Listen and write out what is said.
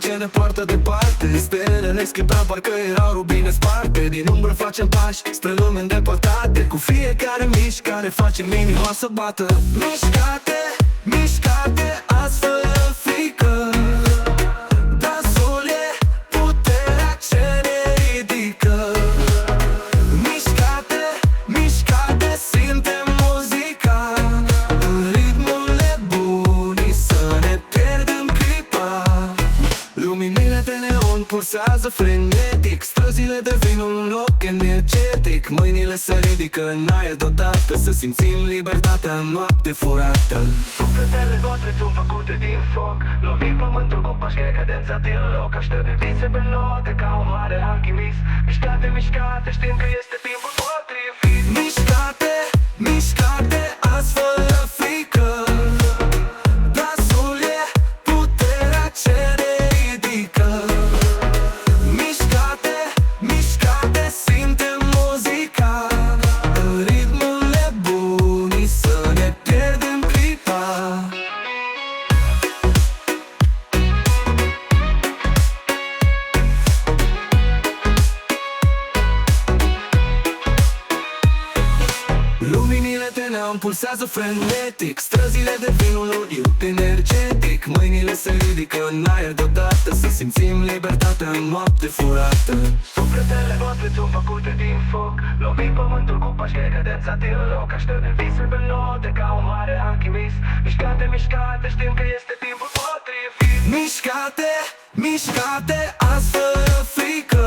ce ne poartă departe. Stelele scripta parcă erau rubine sparte. Din umbră facem pași spre lume îndepărtate. Cu fiecare mișcare facem inima să bată. Mișcate, mișcate, azi fără frică. Dansul e puterea ce ne ridică. Mișcate, mișcate, simtem muzica. În ritmul nebunii să ne pierdem clipa. Luminile de neon pulsează frenetic. Străzile devin un loc energetic. Mâinile se ridică în aer deodată. Să simțim libertatea în noapte furată. Sufletele voastre sunt făcute din foc. Lovim pământul cu pași, cadența din loc. Așteptăm vise pe note ca un mare alchimist. Mișcate, mișcate, știm că este timpul potrivit. Mișcate, mișcate, azi fără frică. Dansul e puterea ce ne ridică. Mișcate, mișcate, simtem muzica. În ritmul nebunii să ne pierdem clipa. Luminile de neon pulsează frenetic. Străzile devin un loc energetic. Mâinile se ridică în aer deodată. Să simțim libertatea în noapte furată. Sufletele voastre sunt făcute din foc. Lovim pământul cu pași, cadența din loc. Așteptăm vise pe note ca un mare alchimist. Mișcate, mișcate, știm că este timpul potrivit. Mișcate, mișcate, azi fără frică.